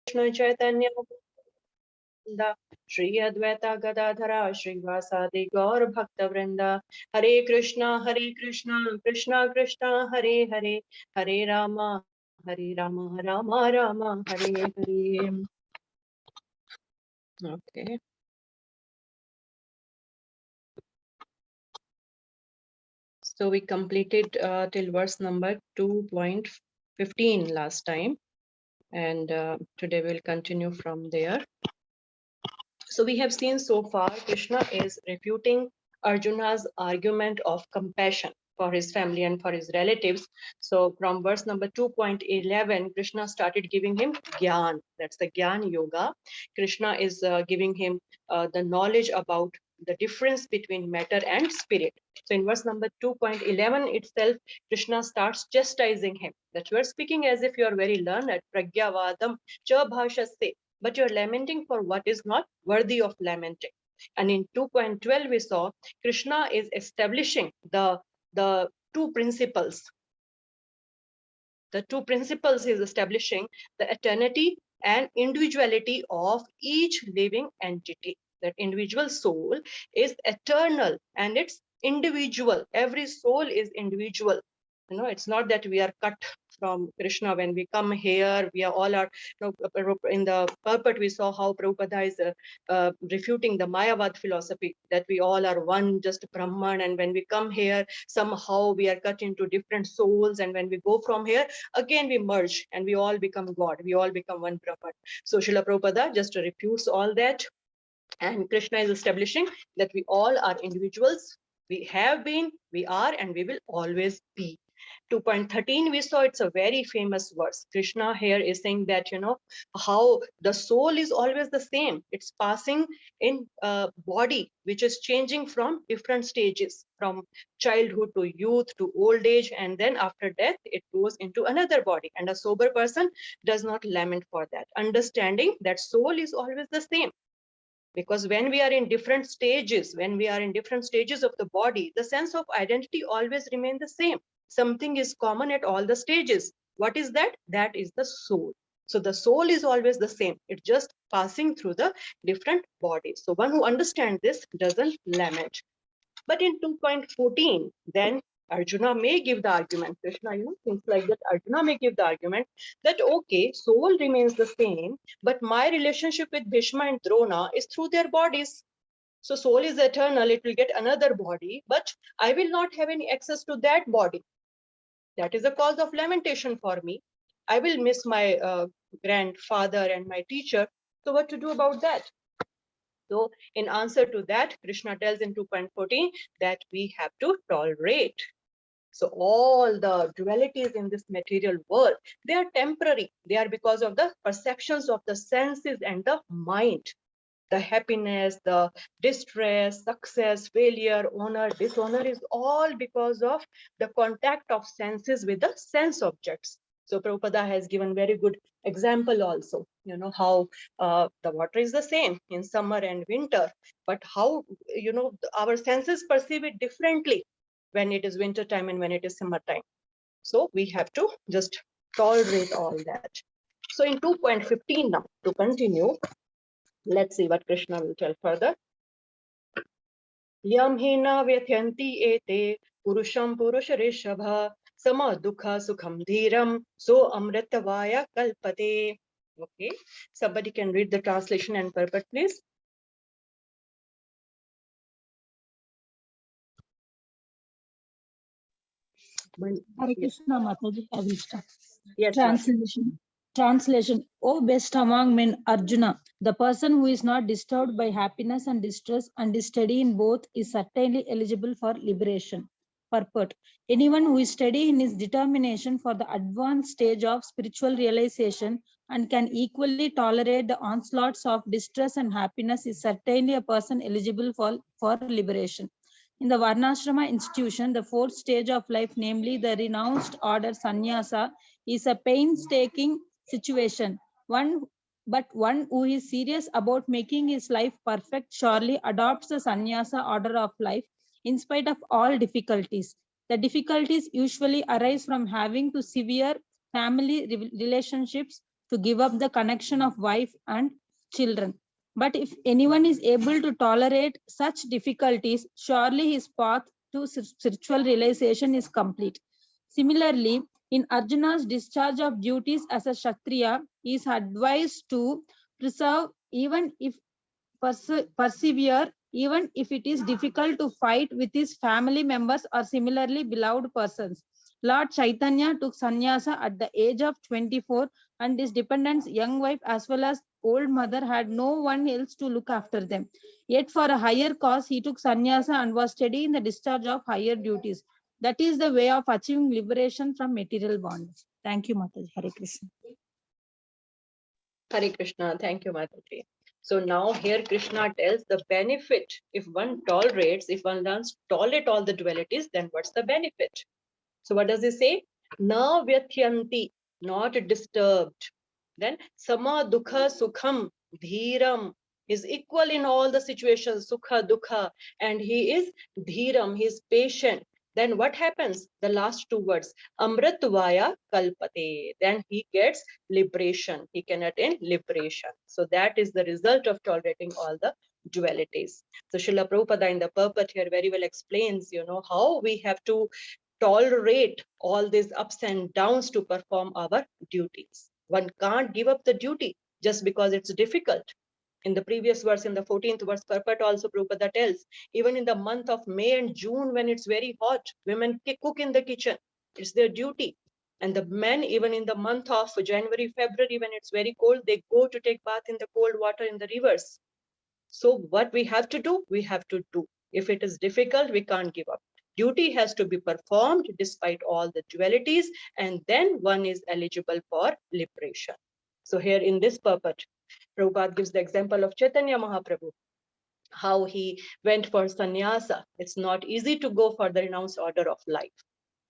Krishna Chaitanya Vrinda, Shri Advaita Gadadhara Srivasadi Gaur Bhakta Vrinda. Hare Krishna, Krishna Krishna, Hare Hare, Hare Rama, Rama Rama, Hare Hare. Okay. So we completed till verse number 2.15 last time, and today we'll continue from there. So we have seen so far Krishna is refuting Arjuna's argument of compassion for his family and for his relatives. So from verse number 2.11, Krishna started giving him Gyan. That's the Gyan Yoga. Krishna is giving him the knowledge about the difference between matter and spirit. So in verse number 2.11 itself, Krishna starts chastising him, that you are speaking as if you are very learned. Pragyavadam cha bhashaste, but you're lamenting for what is not worthy of lamenting. And in 2.12, we saw Krishna is establishing the two principles. The two principles is establishing the eternity and individuality of each living entity. That individual soul is eternal and it's individual. Every soul is individual. You know, it's not that we are cut from Krishna when we come here. We are all are, you know, in the purport we saw how Prabhupada is refuting the Mayavad philosophy, that we all are one, just Brahman, and when we come here, somehow we are cut into different souls, and when we go from here, again we merge and we all become God. We all become one Brahman. So Srila Prabhupada just refutes all that, and Krishna is establishing that we all are individuals. We have been, we are, and we will always be. 2.13, we saw it's a very famous verse. Krishna here is saying that, you know, how the soul is always the same. It's passing in a body, which is changing from different stages, from childhood to youth to old age. And then after death, it goes into another body. And a sober person does not lament for that, understanding that soul is always the same. Because when we are in different stages, of the body, the sense of identity always remains the same. Something is common at all the stages. What is that? That is the soul. So the soul is always the same. It's just passing through the different bodies. So one who understands this doesn't lament. But in 2.14, then Arjuna may give the argument, Krishna, you know, things like that. Arjuna may give the argument that, okay, soul remains the same, but my relationship with Bhishma and Drona is through their bodies. So soul is eternal, it will get another body, but I will not have any access to that body. That is a cause of lamentation for me. I will miss my grandfather and my teacher. So what to do about that? So in answer to that, Krishna tells in 2.14 that we have to tolerate. So all the dualities in this material world, they are temporary. They are because of the perceptions of the senses and the mind. The happiness, the distress, success, failure, honor, dishonor is all because of the contact of senses with the sense objects. So Prabhupada has given very good example also, you know, how the water is the same in summer and winter, but how, you know, our senses perceive it differently when it is winter time and when it is summertime. So we have to just tolerate all that. So in 2.15 now, to continue, let's see what Krishna will tell further. Yam hina vyatyanti ete purusham purushareshabha sama dukha sukham dhiram so amritavaya kalpate. Okay, somebody can read the translation and purport, please. Hare Krishna, Mataji, I will start. Yes, Translation. O best among men, Arjuna, the person who is not disturbed by happiness and distress and is steady in both is certainly eligible for liberation. Purport. Anyone who is steady in his determination for the advanced stage of spiritual realization and can equally tolerate the onslaughts of distress and happiness is certainly a person eligible for liberation. In the Varnashrama institution, the fourth stage of life, namely the renounced order sannyasa, is a painstaking situation. But one who is serious about making his life perfect surely adopts the sannyasa order of life in spite of all difficulties. The difficulties usually arise from having to sever family relationships, to give up the connection of wife and children. But if anyone is able to tolerate such difficulties, surely his path to spiritual realization is complete. Similarly, in Arjuna's discharge of duties as a Kshatriya, he is advised to preserve even if persevere even if it is difficult to fight with his family members or similarly beloved persons. Lord Chaitanya took sannyasa at the age of 24, and his dependents, young wife as well as old mother, had no one else to look after them. Yet for a higher cause, he took sannyasa and was steady in the discharge of higher duties. That is the way of achieving liberation from material bonds. Thank you, Mataji. Hare Krishna. Hare Krishna. Thank you, Mataji. So now here Krishna tells the benefit. If one tolerates, if one learns to tolerate all the dualities, then what's the benefit? So what does he say? Na vyatyanti, not disturbed. Then sama dukha sukham dhiram is equal in all the situations, sukha dukha, and he is dhiram, he is patient. Then what happens? The last two words, amritvaya kalpate. Then he gets liberation. He can attain liberation. So that is the result of tolerating all the dualities. So Srila Prabhupada in the purport here very well explains, how we have to tolerate all these ups and downs to perform our duties. One can't give up the duty just because it's difficult. In the previous verse, in the 14th verse, purport also Prabhupada tells, even in the month of May and June, when it's very hot, women cook in the kitchen. It's their duty. And the men, even in the month of January, February, when it's very cold, they go to take bath in the cold water in the rivers. So what we have to do, we have to do. If it is difficult, we can't give up. Duty has to be performed despite all the dualities, and then one is eligible for liberation. So here in this purport, Prabhupada gives the example of Chaitanya Mahaprabhu, how he went for sannyasa. It's not easy to go for the renounced order of life.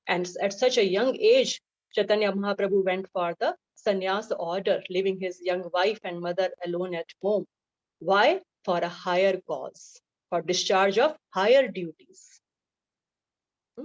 And at such a young age, Chaitanya Mahaprabhu went for the sannyasa order, leaving his young wife and mother alone at home. Why? For a higher cause, for discharge of higher duties.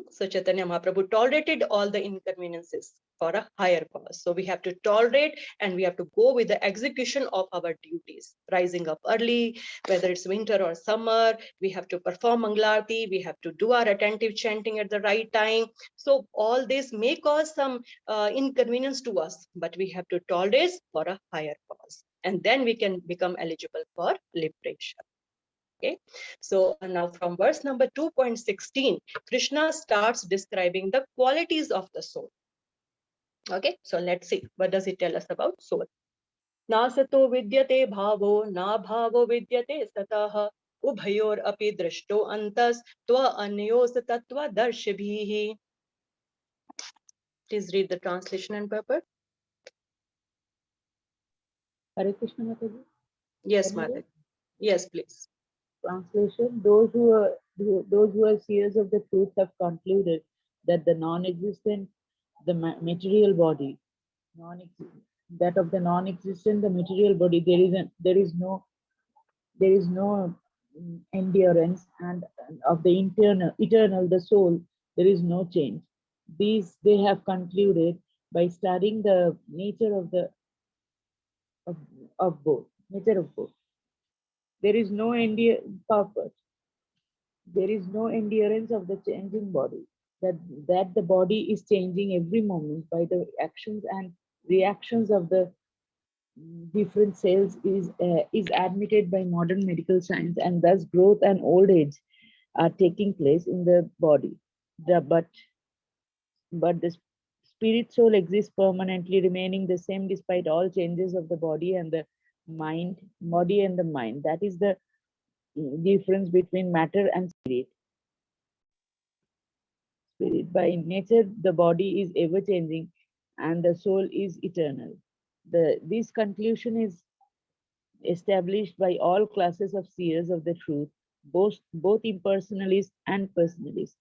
So Chaitanya Mahaprabhu tolerated all the inconveniences for a higher cause. So we have to tolerate and we have to go with the execution of our duties. Rising up early, whether it's winter or summer, we have to perform Mangalarti, we have to do our attentive chanting at the right time. So all this may cause some inconvenience to us, but we have to tolerate for a higher cause. And then we can become eligible for liberation. Okay, so now from verse number 2.16, Krishna starts describing the qualities of the soul. Okay, so let's see, what does it tell us about soul? Nasato vidyate bhavo, na bhavo vidyate satah, ubhayor api drashto antas, tva anyos tattva darshibhihi. Please read the translation and purport. Hare Krishna Mataji. Yes, Mother. Yes, please. Translation: Those who are seers of the truth have concluded that the non-existent, the material body, that of the non-existent, the material body, there is no endurance, and of the eternal, the soul, there is no change. These they have concluded by studying the nature of the of both, nature of both. There is no purpose. There is no endurance of the changing body. That the body is changing every moment by the actions and reactions of the different cells is admitted by modern medical science, and thus growth and old age are taking place in the body. But the spirit soul exists permanently, remaining the same despite all changes of the body and the mind. That is the difference between matter and spirit. By nature, the body is ever changing and the soul is eternal. This conclusion is established by all classes of seers of the truth, both impersonalists and personalists.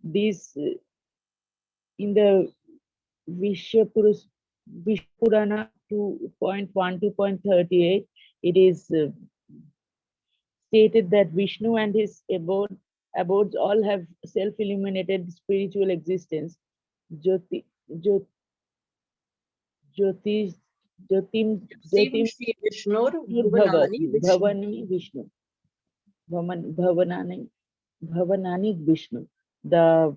These in the Vishwapurana 2.1 to 2.38, it is stated that Vishnu and his abodes all have self-illuminated spiritual existence. Jyotish Jyotim Sivam Shri Vishnur Bhuvanani Vishnu. Bhavani Vishnu. Bhavanani Vishnu. The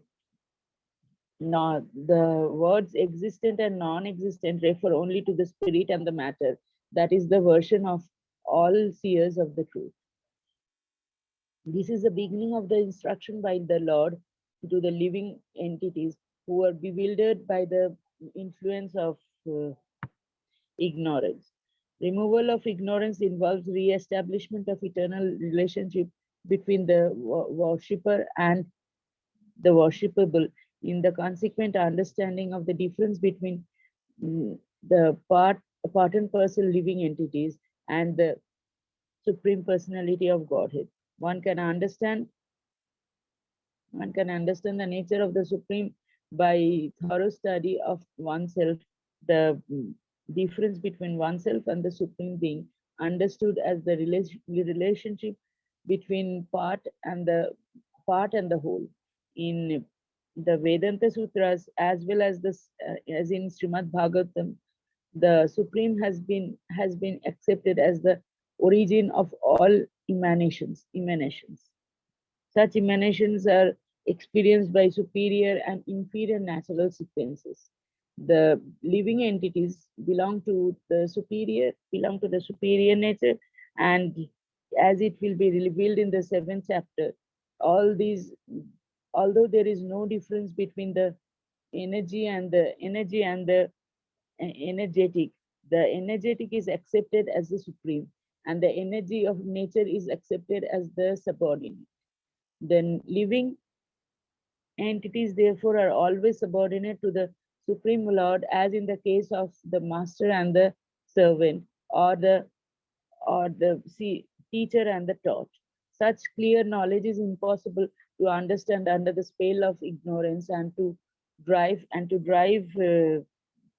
words existent and non-existent refer only to the spirit and the matter. That is the version of all seers of the truth. This is the beginning of the instruction by the Lord to the living entities who are bewildered by the influence of ignorance. Removal of ignorance involves re-establishment of eternal relationship between the worshipper and the worshipable, in the consequent understanding of the difference between the part and parcel living entities and the Supreme Personality of Godhead. One can understand the nature of the Supreme by thorough study of oneself. The difference between oneself and the Supreme Being understood as the relationship between part and the whole. In the Vedanta Sutras, as well as as in Srimad Bhagavatam, the Supreme has been accepted as the origin of all emanations. Such emanations are experienced by superior and inferior natural sequences. The living entities belong to the superior nature, and as it will be revealed in the 7th chapter, all these, although there is no difference between the energy and the energetic, the energetic is accepted as the supreme, and the energy of nature is accepted as the subordinate. The living entities, therefore, are always subordinate to the Supreme Lord, as in the case of the master and the servant, or the teacher and the taught. Such clear knowledge is impossible to understand under the spell of ignorance, and to drive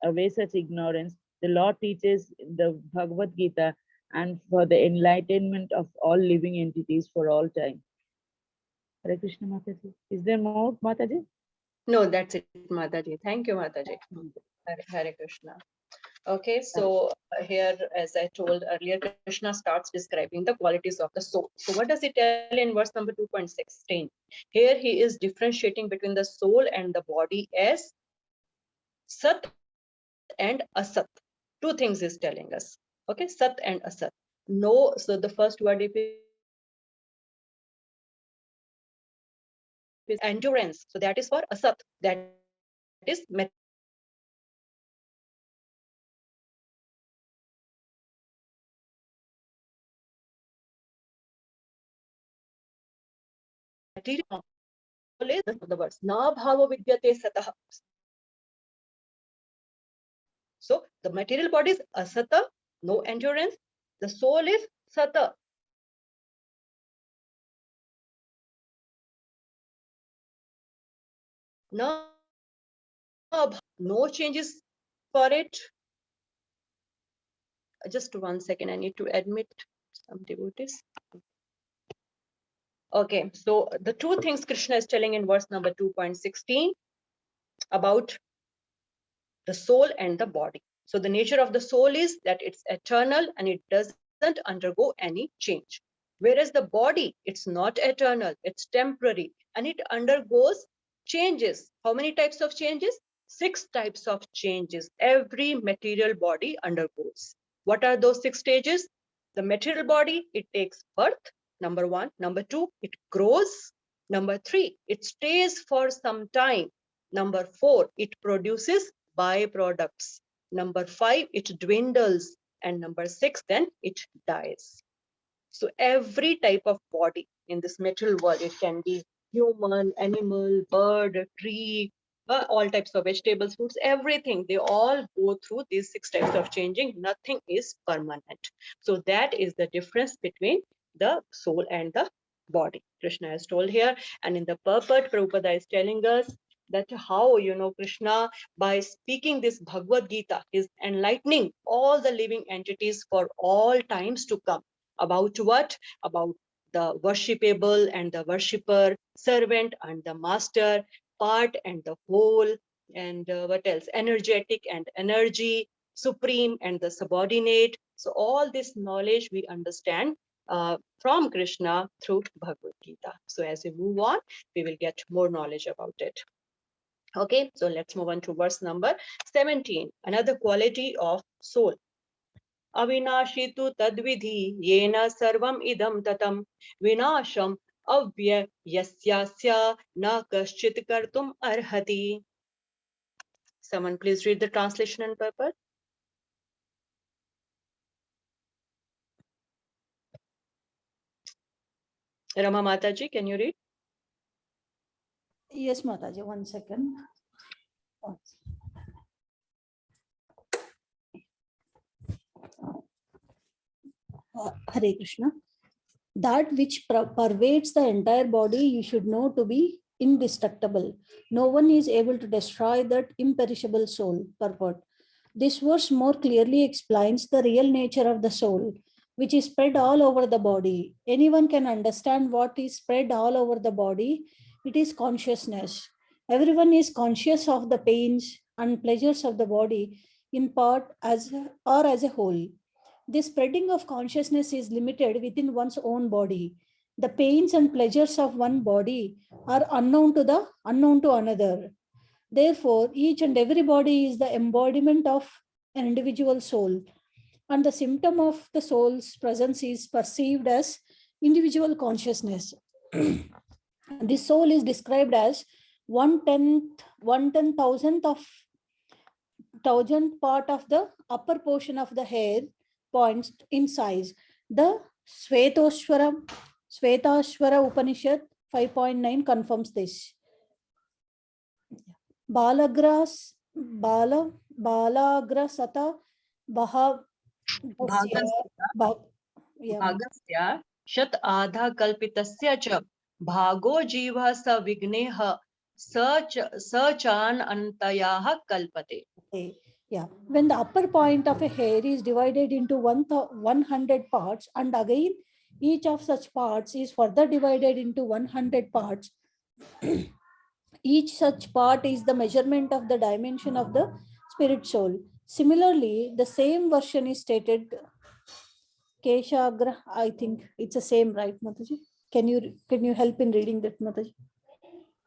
away such ignorance, the Lord teaches the Bhagavad Gita, and for the enlightenment of all living entities for all time. Hare Krishna, Mataji. Is there more, Mataji? No, that's it, Mataji. Thank you, Mataji. Hare Krishna. Okay, so here, as I told earlier, Krishna starts describing the qualities of the soul. So what does he tell in verse number 2.16? Here he is differentiating between the soul and the body as Sat and Asat. Two things is telling us. Okay, Sat and Asat. No, so the first word if is endurance. So that is for Asat. That is material. The words na bhava vidyate satah. So the material body is asata, no endurance. The soul is sata. No changes for it. Just 1 second, I need to admit some devotees. Okay, so the two things Krishna is telling in verse number 2.16 about the soul and the body. So the nature of the soul is that it's eternal and it doesn't undergo any change. Whereas the body, it's not eternal, it's temporary and it undergoes changes. How many types of changes? 6 types of changes every material body undergoes. What are those 6 stages? The material body, it takes birth, number 1. Number 2, it grows. Number 3, it stays for some time. Number 4, it produces byproducts. Number 5, it dwindles. And number 6, then it dies. So every type of body in this material world, it can be human, animal, bird, tree, all types of vegetables, fruits, everything, they all go through these 6 types of changing. Nothing is permanent. So that is the difference between the soul and the body. Krishna has told here, and in the purport, Prabhupada is telling us that how, Krishna, by speaking this Bhagavad Gita, is enlightening all the living entities for all times to come. About what? About the worshipable and the worshipper, servant and the master, part and the whole, and what else? Energetic and energy, supreme and the subordinate. So all this knowledge we understand from Krishna through Bhagavad Gita. So as we move on, we will get more knowledge about it. Okay, so let's move on to verse number 17. Another quality of soul. Avinashi tu tadvidhi yena sarvam idam tatam vinasham avyyasyasya na kaschit kartum arhati. Someone please read the translation and purport. Rama Mataji, can you read? Yes, Mataji, 1 second. Hare Krishna. That which pervades the entire body, you should know to be indestructible. No one is able to destroy that imperishable soul. Purport. This verse more clearly explains the real nature of the soul, which is spread all over the body. Anyone can understand what is spread all over the body. It is consciousness. Everyone is conscious of the pains and pleasures of the body in part or as a whole. This spreading of consciousness is limited within one's own body. The pains and pleasures of one body are unknown to another. Therefore, each and every body is the embodiment of an individual soul, and the symptom of the soul's presence is perceived as individual consciousness. This soul is described as 1/10,000th of 1000th part of the upper portion of the hair points in size. The Svetashwara Upanishad 5.9 confirms this. Balagras Balagrasata Bhagasya shat adha kalpitasya cha bhago jiva sa vigneha sachan antayah kalpate. Yeah, when the upper point of a hair is divided into 100 parts, and again each of such parts is further divided into 100 parts, each such part is the measurement of the dimension of the spirit soul. Similarly, the same version is stated Keshagra. I think it's the same, right, Mataji? Can you help in reading that, Mataji?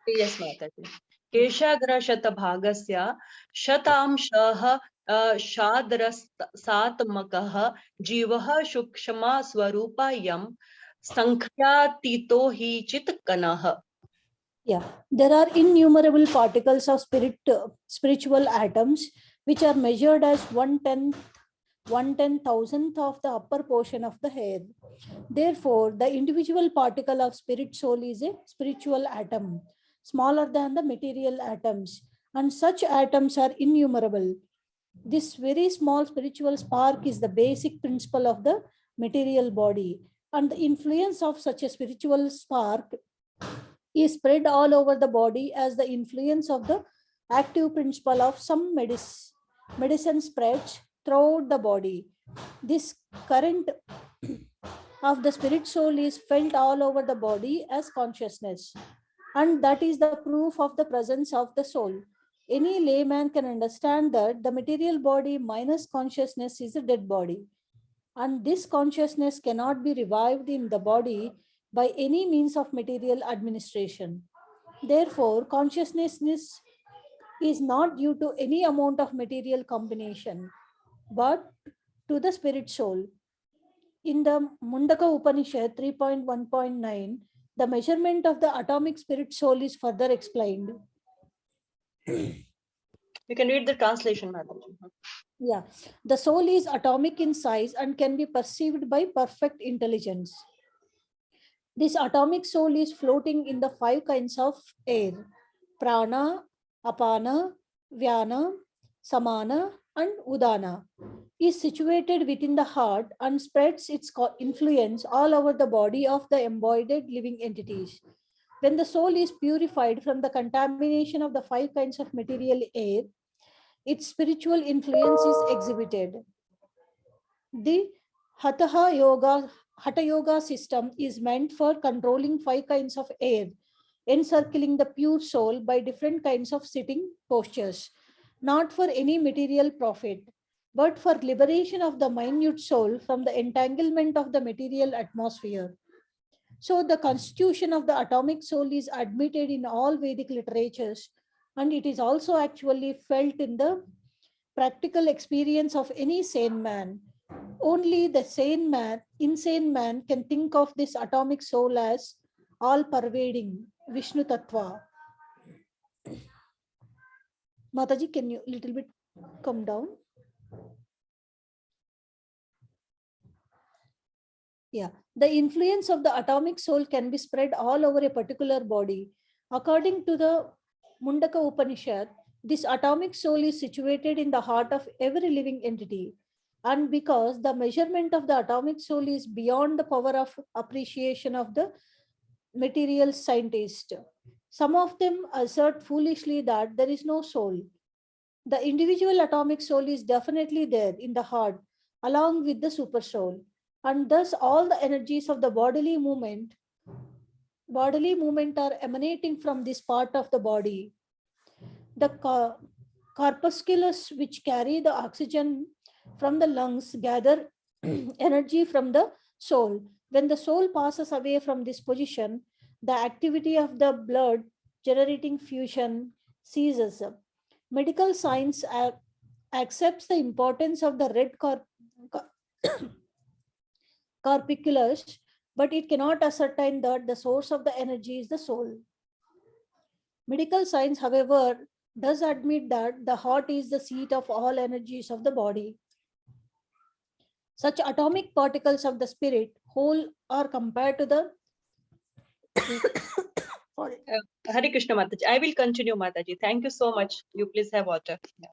Yes, Mataji. Keshagra shata bhagasya shatamshah shadrasatmakah jivah shukshma swarupayam sankhyatito hi chitkanah. Yeah, there are innumerable particles of spiritual atoms which are measured as 1/10,000th of the upper portion of the hair. Therefore, the individual particle of spirit soul is a spiritual atom, smaller than the material atoms, and such atoms are innumerable. This very small spiritual spark is the basic principle of the material body, and the influence of such a spiritual spark is spread all over the body as the influence of the active principle of some medicine spreads throughout the body. This current of the spirit soul is felt all over the body as consciousness, and that is the proof of the presence of the soul. Any layman can understand that the material body minus consciousness is a dead body, and this consciousness cannot be revived in the body by any means of material administration. Therefore, consciousness is not due to any amount of material combination, but to the spirit soul. In the Mundaka Upanishad 3.1.9, the measurement of the atomic spirit soul is further explained. You can read the translation, Madam. Yeah, the soul is atomic in size and can be perceived by perfect intelligence. This atomic soul is floating in the 5 kinds of air: prana, apana, vyana, samana, and udana. Is situated within the heart and spreads its influence all over the body of the embodied living entities. When the soul is purified from the contamination of the 5 kinds of material air, its spiritual influence is exhibited. The Hatha Yoga system is meant for controlling 5 kinds of air, encircling the pure soul by different kinds of sitting postures, not for any material profit. but for liberation of the minute soul from the entanglement of the material atmosphere. So the constitution of the atomic soul is admitted in all Vedic literatures, and it is also actually felt in the practical experience of any sane man. Only the insane man can think of this atomic soul as all pervading Vishnu Tattva. Mataji, can you little bit come down? Yeah, the influence of the atomic soul can be spread all over a particular body. According to the Mundaka Upanishad, this atomic soul is situated in the heart of every living entity. And because the measurement of the atomic soul is beyond the power of appreciation of the material scientist, some of them assert foolishly that there is no soul. The individual atomic soul is definitely there in the heart, along with the super soul, and thus all the energies of the bodily movement are emanating from this part of the body. The corpuscles which carry the oxygen from the lungs gather energy from the soul. When the soul passes away from this position, the activity of the blood generating fusion ceases. Medical science accepts the importance of the red corpuscles, but it cannot ascertain that the source of the energy is the soul. Medical science, however, does admit that the heart is the seat of all energies of the body. Such atomic particles of the spirit whole are compared to the sorry. Hare Krishna Mataji. I will continue, Mataji. Thank you so much. You please have water. Yeah.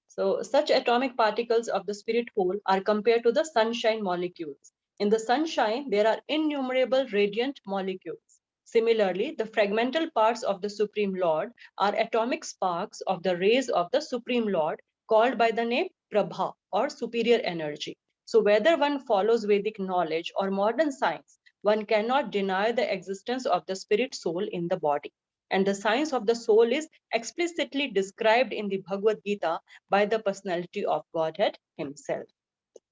So such atomic particles of the spirit whole are compared to the sunshine molecules. In the sunshine, there are innumerable radiant molecules. Similarly, the fragmental parts of the Supreme Lord are atomic sparks of the rays of the Supreme Lord, called by the name Prabha, or superior energy. So whether one follows Vedic knowledge or modern science, one cannot deny the existence of the spirit soul in the body. And the science of the soul is explicitly described in the Bhagavad Gita by the personality of Godhead himself.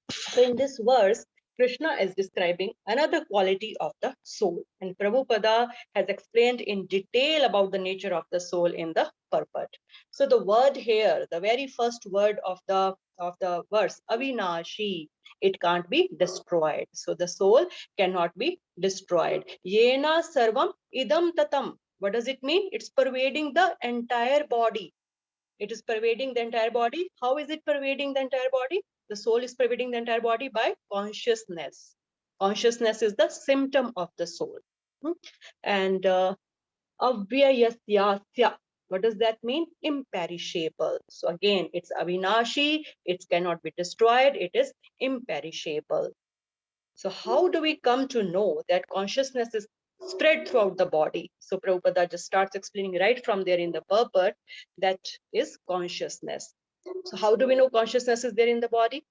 So in this verse, Krishna is describing another quality of the soul, and Prabhupada has explained in detail about the nature of the soul in the purport. So the word here, the very first word of the verse, avinashi, it can't be destroyed. So the soul cannot be destroyed. Yena sarvam idam tatam. What does it mean? It's pervading the entire body. It is pervading the entire body. How is it pervading the entire body? The soul is pervading the entire body by consciousness. Consciousness is the symptom of the soul. And avyayasya, what does that mean? Imperishable. So again, it's avinashi, it cannot be destroyed, it is imperishable. So how do we come to know that consciousness is spread throughout the body? So Prabhupada just starts explaining right from there in the purport, that is consciousness. So how do we know consciousness is there in the body?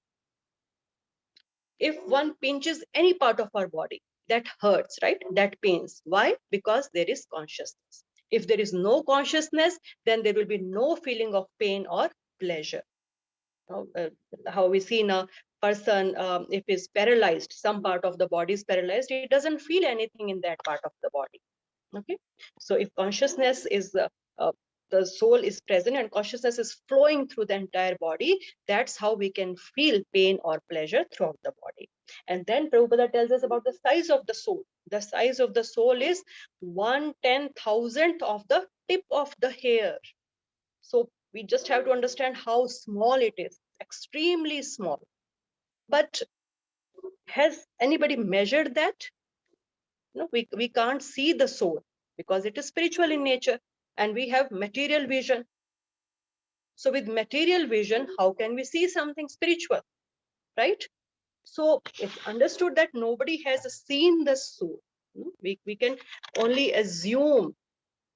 If one pinches any part of our body, that hurts, right? That pains. Why? Because there is consciousness. If there is no consciousness, then there will be no feeling of pain or pleasure. How we see in a person, if is paralyzed, some part of the body is paralyzed, it doesn't feel anything in that part of the body. Okay, so if consciousness is the soul is present and consciousness is flowing through the entire body, that's how we can feel pain or pleasure throughout the body. And then Prabhupada tells us about the size of the soul. The size of the soul is 1/10,000th of the tip of the hair. So we just have to understand how small it is, extremely small. But has anybody measured that? No, we can't see the soul because it is spiritual in nature and we have material vision. So with material vision, how can we see something spiritual, right? So it's understood that nobody has seen the soul. We can only assume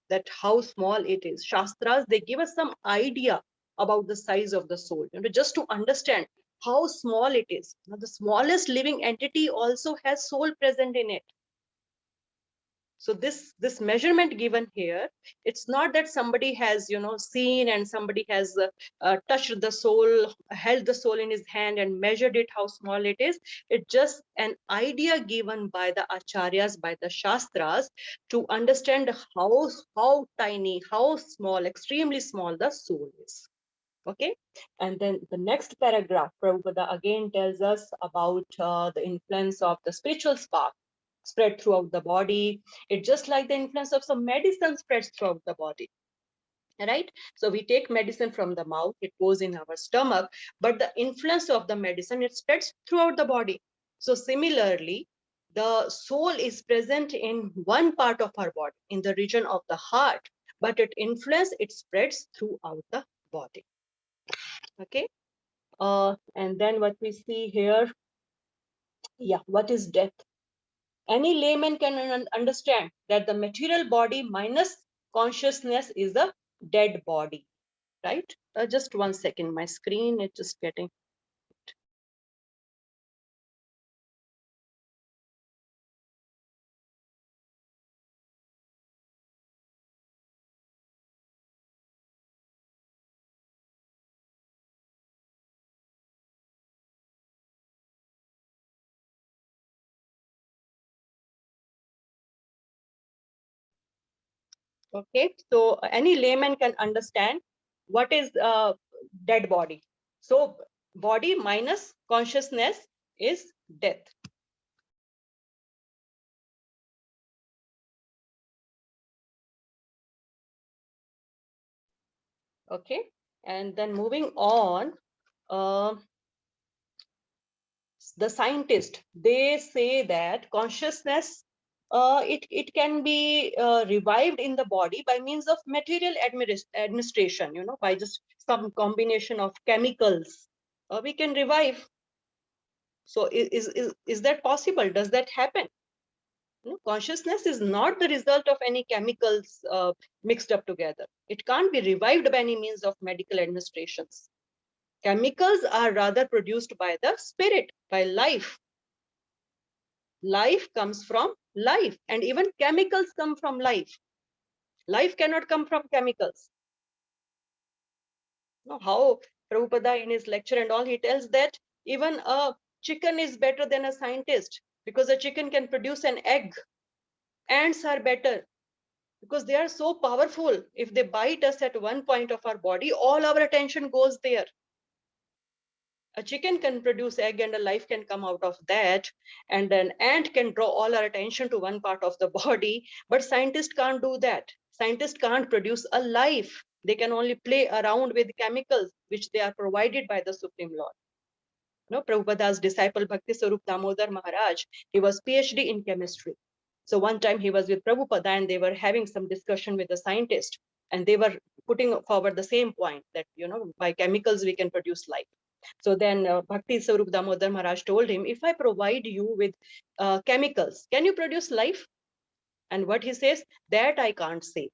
that how small it is. Shastras, they give us some idea about the size of the soul, just to understand how small it is. Now, the smallest living entity also has soul present in it. So this measurement given here, it's not that somebody has, you know, seen and somebody has touched the soul, held the soul in his hand and measured it, how small it is. It's just an idea given by the acharyas, by the shastras, to understand how tiny, how small, extremely small the soul is. Okay, and then the next paragraph, Prabhupada again tells us about the influence of the spiritual spark spread throughout the body. It's just like the influence of some medicine spreads throughout the body, right? So we take medicine from the mouth, it goes in our stomach, but the influence of the medicine, it spreads throughout the body. So similarly, the soul is present in one part of our body, in the region of the heart, but it spreads throughout the body. Okay, and then what we see here, yeah, what is death? Any layman can understand that the material body minus consciousness is a dead body, right? Just 1 second, my screen is just getting. Okay, so any layman can understand what is dead body. So body minus consciousness is death. Okay, and then moving on, the scientist, they say that consciousness, it can be revived in the body by means of material administration, you know, by just some combination of chemicals, we can revive. So is that possible? Does that happen? No, consciousness is not the result of any chemicals mixed up together. It can't be revived by any means of medical administrations. Chemicals are rather produced by the spirit, by life. Life comes from life, and even chemicals come from life. Life cannot come from chemicals. You know how Prabhupada in his lecture and all, he tells that even a chicken is better than a scientist, because a chicken can produce an egg. Ants are better because they are so powerful. If they bite us at one point of our body, all our attention goes there. A chicken can produce egg and a life can come out of that, and an ant can draw all our attention to one part of the body, but scientists can't do that. Scientists can't produce a life. They can only play around with chemicals which they are provided by the Supreme Lord. No, Prabhupada's disciple Bhakti Sarup Damodar Maharaj, he was PhD in chemistry. So one time he was with Prabhupada and they were having some discussion with a scientist, and they were putting forward the same point that, you know, by chemicals we can produce life. So then Bhakti Sarup Damodar Maharaj told him, if I provide you with chemicals, can you produce life? And what he says, that I can't say.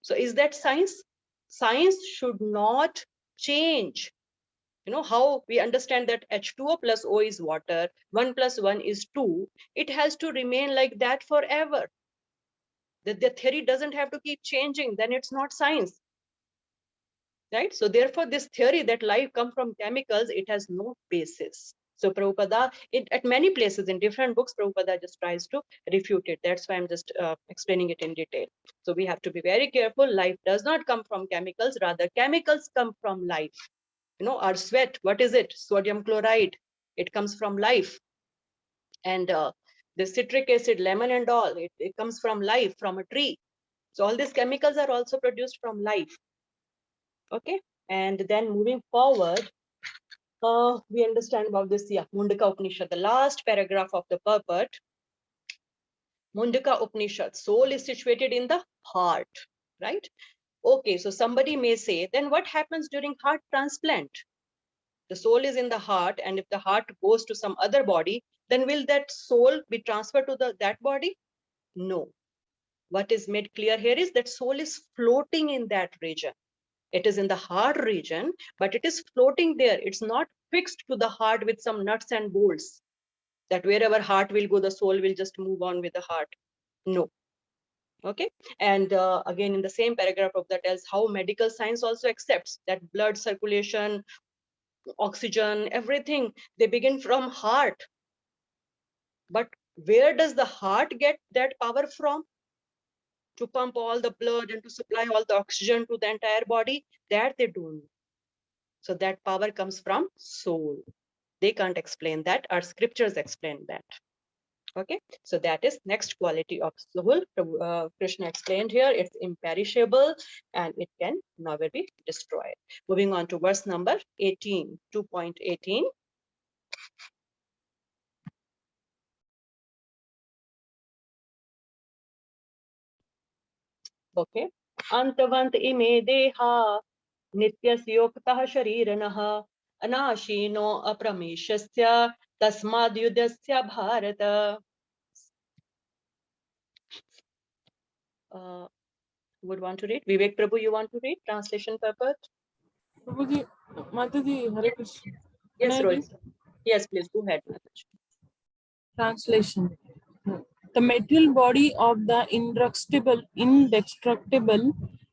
So is that science? Science should not change. You know how we understand that H2O plus O is water, 1 plus 1 is 2. It has to remain like that forever. The theory doesn't have to keep changing, then it's not science. Right? So therefore, this theory that life comes from chemicals, it has no basis. So Prabhupada, at many places in different books, Prabhupada just tries to refute it. That's why I'm just explaining it in detail. So we have to be very careful. Life does not come from chemicals, rather chemicals come from life. You know, our sweat, what is it? Sodium chloride. It comes from life. And the citric acid, lemon and all, it comes from life, from a tree. So all these chemicals are also produced from life. Okay, and then moving forward, we understand about this, yeah, Mundaka Upanishad, the last paragraph of the purport. Mundaka Upanishad, soul is situated in the heart, right? Okay, so somebody may say, then what happens during heart transplant? The soul is in the heart, and if the heart goes to some other body, then will that soul be transferred to that body? No. What is made clear here is that soul is floating in that region. It is in the heart region, but it is floating there. It's not fixed to the heart with some nuts and bolts, that wherever heart will go, the soul will just move on with the heart. No. Okay. And again, in the same paragraph of that tells how medical science also accepts that blood circulation, oxygen, everything, they begin from heart. But where does the heart get that power from? To pump all the blood and to supply all the oxygen to the entire body? That they don't know. So that power comes from soul. They can't explain that. Our scriptures explain that. Okay, so that is next quality of soul. Krishna explained here, it's imperishable and it can never be destroyed. Moving on to verse number 18, 2.18. Okay. Antavant ime deha nityasyoktah shariranaha anashino aprameshasya tasmadyudasya bharata. Would want to read? Vivek Prabhu, you want to read? Translation purpose? Prabhuji, Mataji, Hare Krishna. Can Yes, I read? Rohit. Yes, please go ahead, Mataji. Translation. The material body of the indestructible,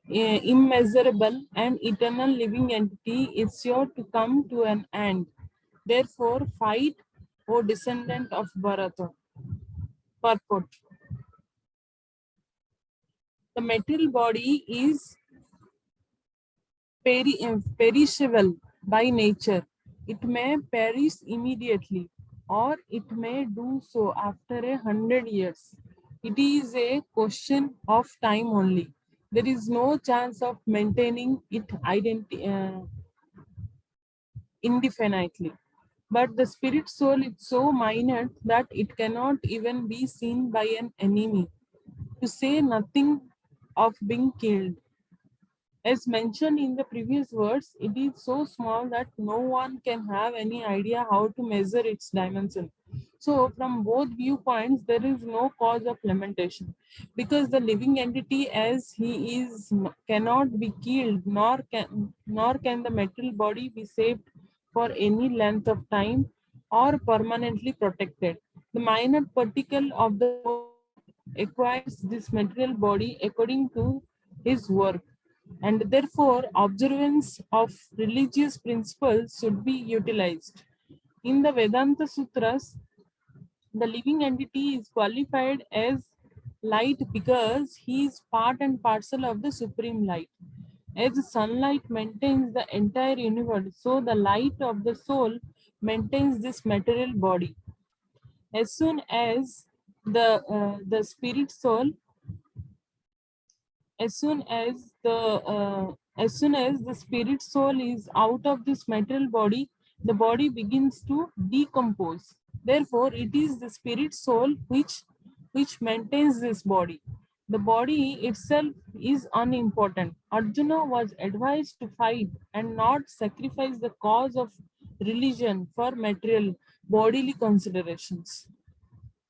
immeasurable, and eternal living entity is sure to come to an end. Therefore, fight, O descendant of Bharata. Purport. The material body is perishable by nature. It may perish immediately, or it may do so after 100 years. It is a question of time only. There is no chance of maintaining it indefinitely. But the spirit soul is so minute that it cannot even be seen by an enemy, to say nothing of being killed. As mentioned in the previous words, it is so small that no one can have any idea how to measure its dimension. So, from both viewpoints, there is no cause of lamentation, because the living entity, as he is, cannot be killed, nor can the material body be saved for any length of time or permanently protected. The minor particle of the soul acquires this material body according to his work, and therefore observance of religious principles should be utilized. In the Vedanta Sutras, the living entity is qualified as light because he is part and parcel of the supreme light. As sunlight maintains the entire universe, so the light of the soul maintains this material body. As soon as the spirit soul as soon as the spirit soul is out of this material body, the body begins to decompose. Therefore it is the spirit soul which maintains this body. The body itself is unimportant. Arjuna was advised to fight and not sacrifice the cause of religion for material bodily considerations.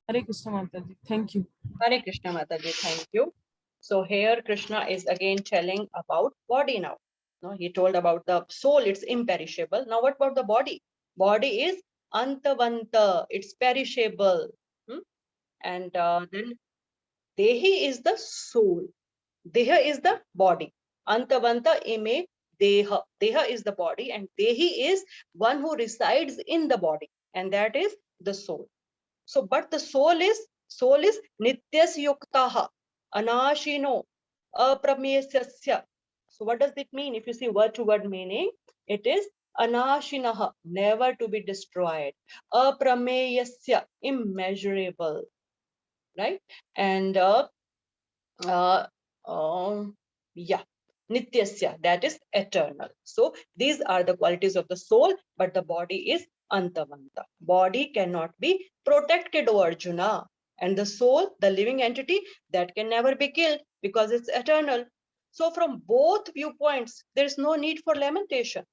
Hare Krishna Mataji. Thank you. Hare Krishna Mataji, thank you. So here Krishna is again telling about body now. No, he told about the soul, it's imperishable. Now what about the body? Body is antavanta, it's perishable. And then Dehi is the soul. Deha is the body. Antavanta ime Deha. Deha is the body and Dehi is one who resides in the body, and that is the soul. So, but the soul is nityas yuktaha, anashino, apramesasya. So, what does it mean? If you see word to word meaning, it is anashinaha, never to be destroyed, aprameyasya, immeasurable, right? And uh, yeah, nityasya, that is eternal. So these are the qualities of the soul, but the body is antavanta. Body cannot be protected, O Arjuna. And the soul, the living entity, that can never be killed because it's eternal. So from both viewpoints, there's no need for lamentation,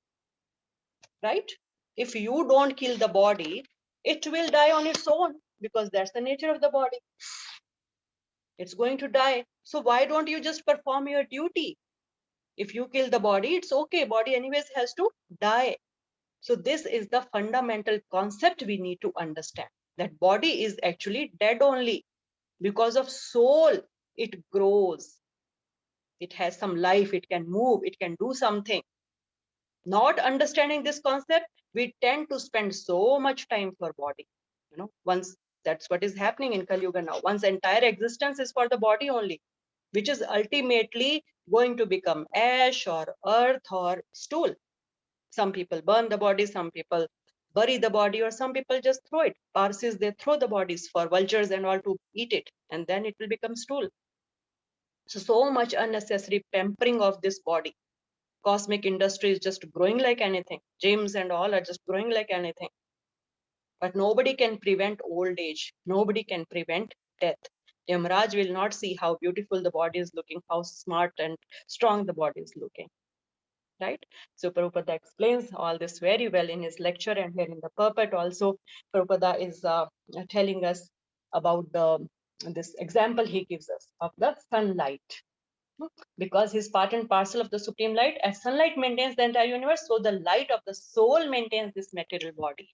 right? If you don't kill the body, it will die on its own because that's the nature of the body. It's going to die. So why don't you just perform your duty? If you kill the body, it's okay. Body anyways has to die. So this is the fundamental concept we need to understand, that body is actually dead only. Because of soul, it grows. It has some life, it can move, it can do something. Not understanding this concept, we tend to spend so much time for body. Once that's what is happening in Kali Yuga now. One's entire existence is for the body only, which is ultimately going to become ash or earth or stool. Some people burn the body, some people bury the body, or some people just throw it. Parsis, they throw the bodies for vultures and all to eat it, and then it will become stool. So much unnecessary pampering of this body. Cosmic industry is just growing like anything. Gyms and all are just growing like anything. But nobody can prevent old age. Nobody can prevent death. Yamaraj will not see how beautiful the body is looking, how smart and strong the body is looking. Right? So Prabhupada explains all this very well in his lecture, and here in the purport also, Prabhupada is telling us about this example he gives us of the sunlight. Because he's part and parcel of the supreme light. As sunlight maintains the entire universe, so the light of the soul maintains this material body.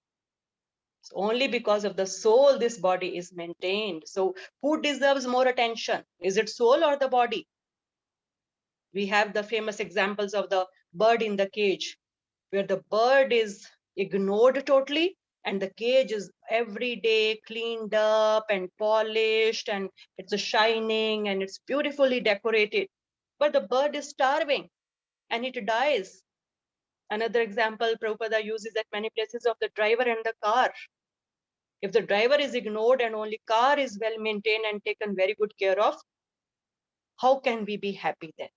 So only because of the soul this body is maintained. So who deserves more attention? Is it soul or the body? We have the famous examples of the bird in the cage, where the bird is ignored totally, and the cage is every day cleaned up and polished, and it's shining and it's beautifully decorated. But the bird is starving and it dies. Another example Prabhupada uses at many places of the driver and the car. If the driver is ignored and only car is well maintained and taken very good care of, how can we be happy then?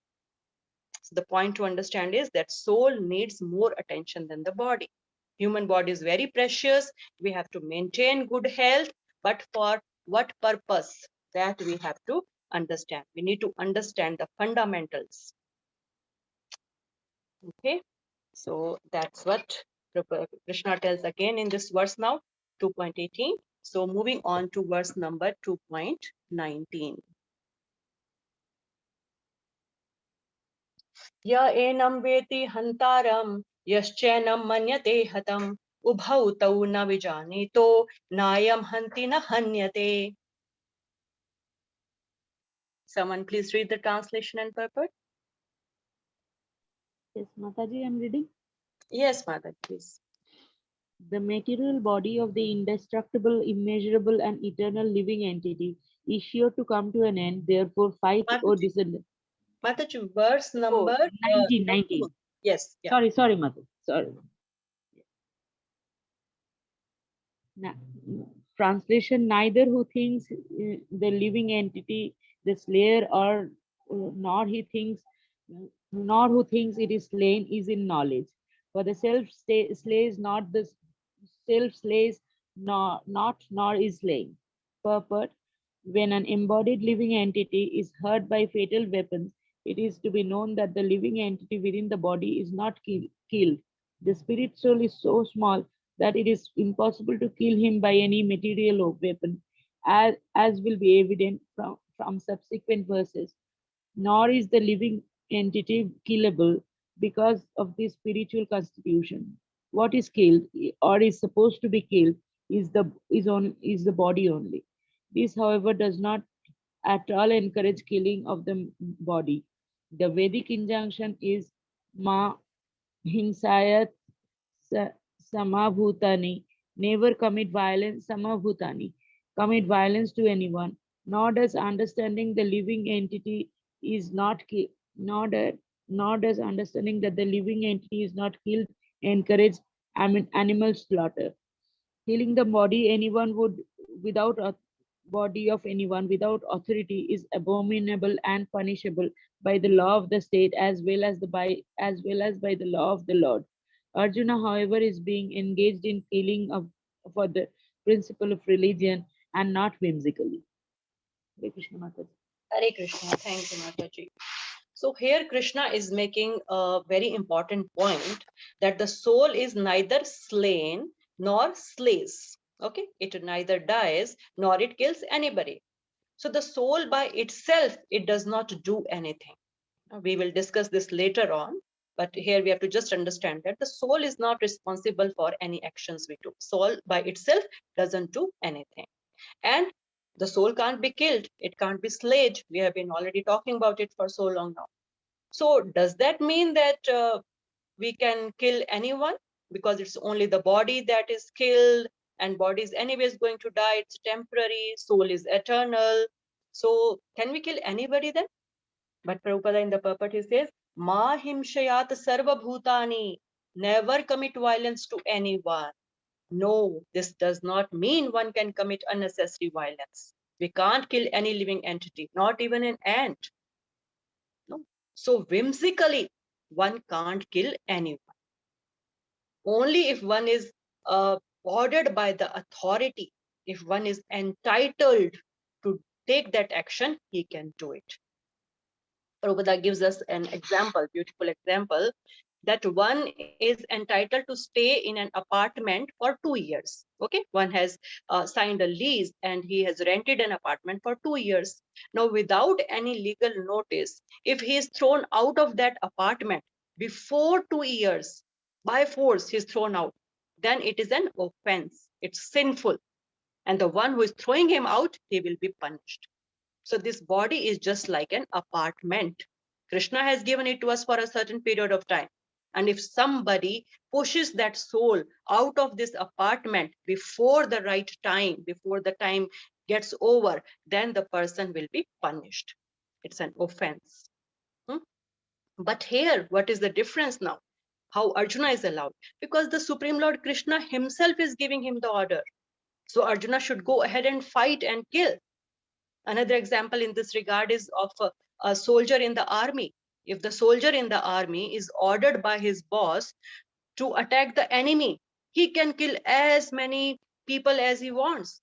So the point to understand is that soul needs more attention than the body. Human body is very precious. We have to maintain good health, but for what purpose? That we have to understand. We need to understand the fundamentals. Okay, so that's what Krishna tells again in this verse now, 2.18. So moving on to verse number 2.19. Ya enam veti hantaram yaschenam manyate hatam ubhau tau na vijanito nayam hanti na hanyate. Someone please read the translation and purport. Yes, Mataji, I'm reading. Yes, Mother, please. The material body of the indestructible, immeasurable, and eternal living entity is sure to come to an end. Therefore, fight or Mataji, descend. Mataji, verse Oh, number 19, 19. 19. Yes, yeah. Sorry, Mata. Sorry. Translation: neither who thinks the living entity the slayer, or nor who thinks it is slain, is in knowledge. For the slays not, the self slays nor is slain. Purport: when an embodied living entity is hurt by fatal weapons, it is to be known that the living entity within the body is not killed. The spirit soul is so small that it is impossible to kill him by any material weapon, as will be evident from subsequent verses. Nor is the living entity killable because of the spiritual constitution. What is killed or is supposed to be killed is the body only. This, however, does not at all encourage killing of the body. The Vedic injunction is ma hinsayat samabhutani, never commit violence, samabhutani, commit violence to anyone, nor does understanding the living entity is not nor does understanding that the living entity is not killed encourage animal slaughter. Killing the body anyone would without a body of anyone without authority is abominable and punishable by the law of the state as well as by the law of the Lord. Arjuna, however, is being engaged in killing for the principle of religion and not whimsically. Hare Krishna Mataji. Hare Krishna. Thank you, Mataji. So here Krishna is making a very important point that the soul is neither slain nor slays. Okay, it neither dies nor it kills anybody. So the soul by itself, it does not do anything. We will discuss this later on, but here we have to just understand that the soul is not responsible for any actions we do. Soul by itself doesn't do anything. And The soul can't be killed. It can't be slayed. We have been already talking about it for so long now. So does that mean that we can kill anyone? Because it's only the body that is killed, and body is anyways going to die. It's temporary. Soul is eternal. So can we kill anybody then? But Prabhupada in the purport, he says, Ma himshayat sarva bhutani. Never commit violence to anyone. No, this does not mean one can commit unnecessary violence. We can't kill any living entity, not even an ant. No. So whimsically, one can't kill anyone. Only if one is ordered by the authority, if one is entitled to take that action, he can do it. Prabhupada gives us an example, beautiful example, that one is entitled to stay in an apartment for 2 years. Okay, one has signed a lease and he has rented an apartment for 2 years. Now, without any legal notice, if he is thrown out of that apartment before 2 years, by force he is thrown out, then it is an offense. It's sinful. And the one who is throwing him out, he will be punished. So this body is just like an apartment. Krishna has given it to us for a certain period of time. And if somebody pushes that soul out of this apartment before the right time, before the time gets over, then the person will be punished. It's an offense. But here, what is the difference now? How Arjuna is allowed? Because the Supreme Lord Krishna himself is giving him the order. So Arjuna should go ahead and fight and kill. Another example in this regard is of a soldier in the army. If the soldier in the army is ordered by his boss to attack the enemy, he can kill as many people as he wants.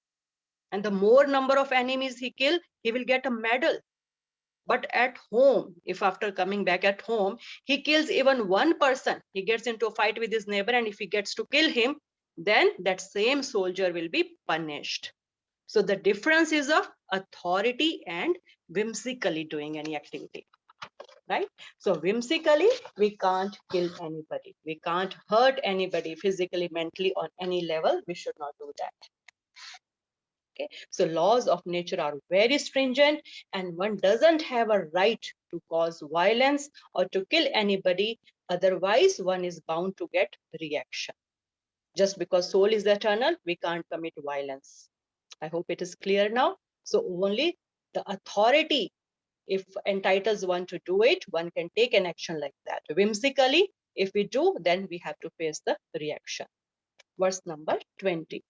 And the more number of enemies he kills, he will get a medal. But at home, if after coming back at home, he kills even one person, he gets into a fight with his neighbor, and if he gets to kill him, then that same soldier will be punished. So the difference is of authority and whimsically doing any activity, right? So whimsically, we can't kill anybody. We can't hurt anybody physically, mentally, on any level. We should not do that. Okay, so laws of nature are very stringent, and one doesn't have a right to cause violence or to kill anybody. Otherwise, one is bound to get reaction. Just because soul is eternal, we can't commit violence. I hope it is clear now. So only the authority, if entitles one to do it, one can take an action like that. Whimsically, if we do, then we have to face the reaction. Verse number 20.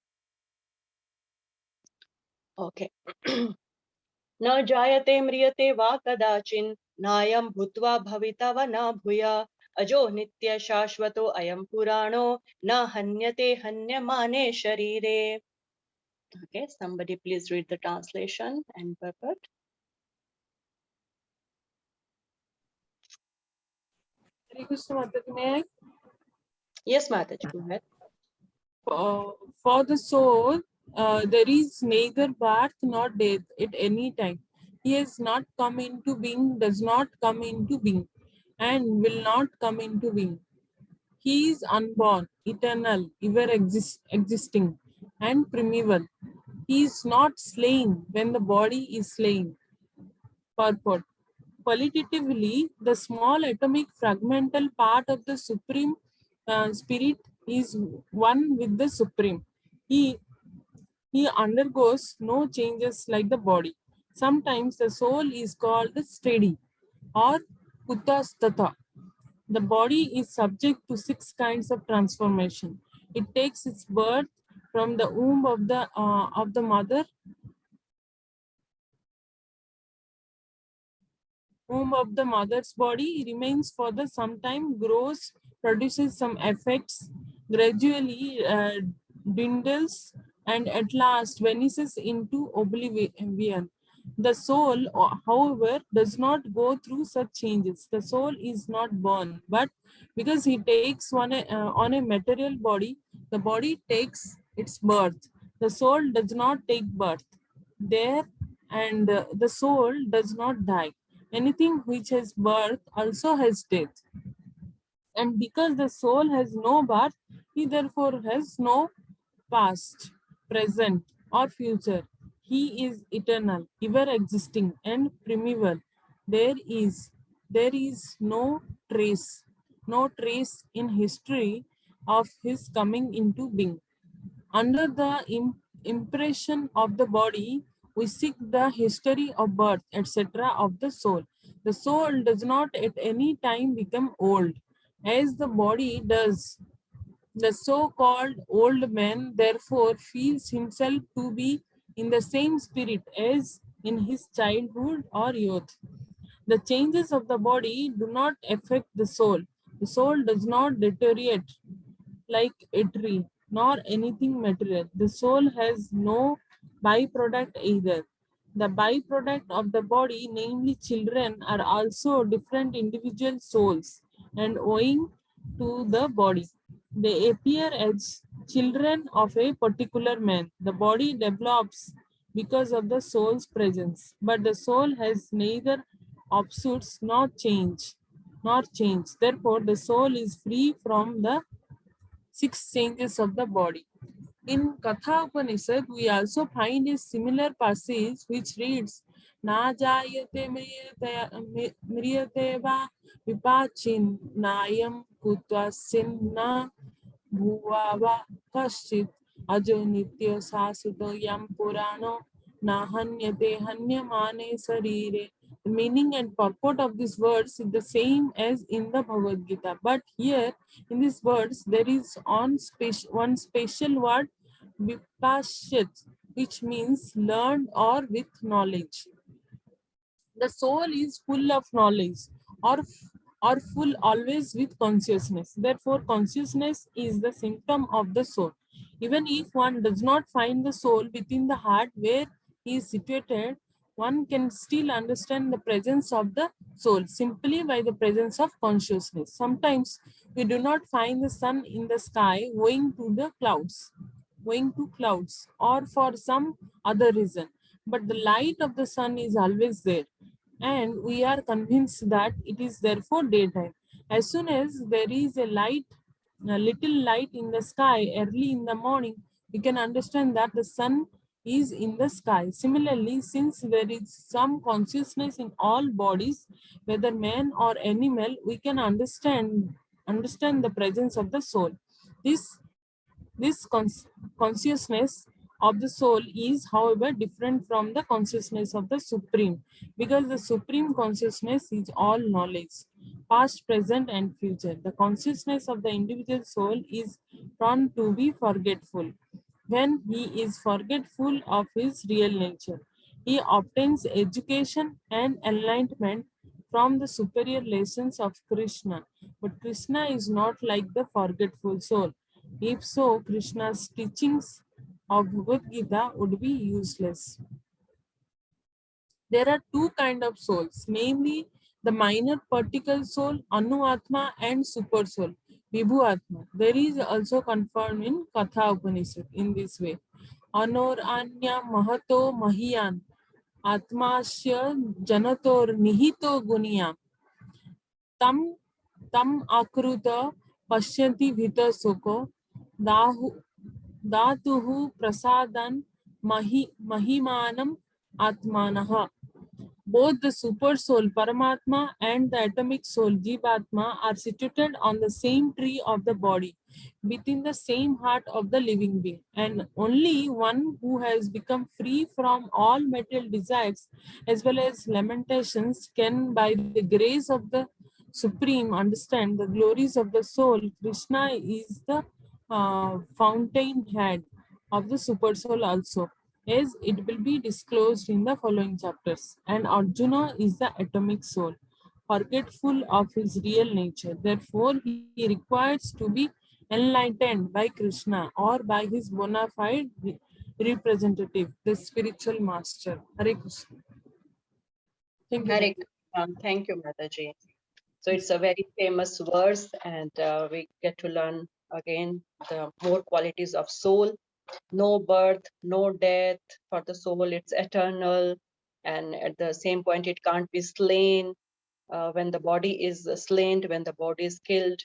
Okay. Na jayate mriyate va kadachin nayam bhutva bhavita va na bhuya ajo nitya shashvato ayam purano na hanyate hanyamane sharire. Okay, somebody please read the translation and purport. Hare Krishna Mataji, may I? Yes, Mataji, go ahead. For the soul, there is neither birth nor death at any time. He has not come into being, does not come into being, and will not come into being. He is unborn, eternal, ever existing, and primeval. He is not slain when the body is slain. Purport. Qualitatively, the small atomic fragmental part of the Supreme Spirit is one with the Supreme. He undergoes no changes like the body. Sometimes the soul is called steady or kutastata. The body is subject to 6 kinds of transformation. It takes its birth from the womb of the mother, womb of the mother's body, remains for the some time, grows, produces some effects, gradually dwindles, and at last vanishes into oblivion. The soul, however, does not go through such changes. The soul is not born, but because he takes on a material body, the body takes its birth. The soul does not take birth there, and the soul does not die. Anything which has birth also has death. And because the soul has no birth, he therefore has no past, present, or future. He is eternal, ever existing, and primeval. There is no trace in history of his coming into being. Under the impression of the body, we seek the history of birth, etc. of the soul. The soul does not at any time become old, as the body does. The so-called old man therefore feels himself to be in the same spirit as in his childhood or youth. The changes of the body do not affect the soul. The soul does not deteriorate like a tree, nor anything material. The soul has no byproduct either. The byproduct of the body, namely children, are also different individual souls, and owing to the body, they appear as children of a particular man. The body develops because of the soul's presence, but the soul has neither obsuits nor change. Therefore, the soul is free from the six changes of the body. In Katha Upanishad, we also find a similar passage which reads, Na jayate mriyate va vipachin nayam kutvasin na bhuvava kaschit ajo nitya sasuto yam purano nahanyate hanyamane sarire. The meaning and purport of these words is the same as in the Bhagavad Gita, but here in these words there is one special word, vipashyat, which means learned or with knowledge. The soul is full of knowledge, or or full always with consciousness. Therefore, consciousness is the symptom of the soul. Even if one does not find the soul within the heart where he is situated, one can still understand the presence of the soul simply by the presence of consciousness. Sometimes we do not find the sun in the sky owing to clouds or for some other reason, but the light of the sun is always there, and we are convinced that it is therefore daytime. As soon as there is a little light in the sky early in the morning, we can understand that the sun is in the sky. Similarly, since there is some consciousness in all bodies, whether man or animal, we can understand the presence of the soul. This consciousness of the soul is, however, different from the consciousness of the Supreme, because the Supreme consciousness is all knowledge, past, present, and future. The consciousness of the individual soul is prone to be forgetful. When he is forgetful of his real nature, he obtains education and enlightenment from the superior lessons of Krishna. But Krishna is not like the forgetful soul. If so, Krishna's teachings of Bhagavad Gita would be useless. There are two kinds of souls, namely the minor particle soul, Anu Atma, and super soul, Vibhu Atma. There is also confirmed in Katha Upanishad in this way. Anor Anya Mahato Mahiyan Atmasya Janator Nihito Gunyam Tam Tam Akruta Pashyanti Vita Soko Dahu Datuhu Prasadan Mahimanam Atmanaha. Both the super soul Paramatma and the atomic soul Jivatma are situated on the same tree of the body, within the same heart of the living being. And only one who has become free from all material desires as well as lamentations can, by the grace of the Supreme, understand the glories of the soul. Krishna is the fountainhead of the super soul also, as it will be disclosed in the following chapters. And Arjuna is the atomic soul, forgetful of his real nature. Therefore, he requires to be enlightened by Krishna or by his bona fide representative, the spiritual master. Hare Krishna. Thank you. Hare Krishna. Thank you, Mataji. So it's a very famous verse, and we get to learn again the more qualities of soul. No birth, no death for the soul. It's eternal, and at the same point, it can't be slain. When the body is slain, when the body is killed,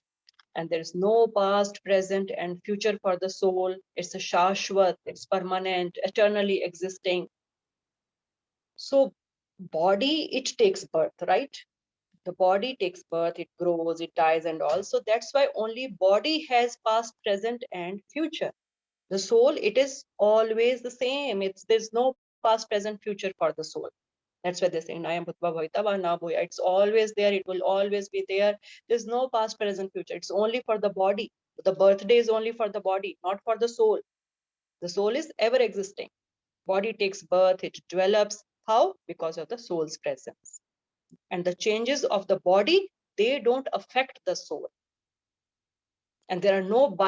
and there is no past, present, and future for the soul. It's a shashwat, it's permanent, eternally existing. So body, it takes birth, right? The body takes birth, it grows, it dies and all. So that's why only body has past, present and future. The soul, it is always the same. There's no past, present, future for the soul. That's why they say, I am Bhutva Bhavitava Na Bhuya. It's always there. It will always be there. There's no past, present, future. It's only for the body. The birthday is only for the body, not for the soul. The soul is ever existing. Body takes birth, it develops. How? Because of the soul's presence. And the changes of the body, they don't affect the soul. And there are no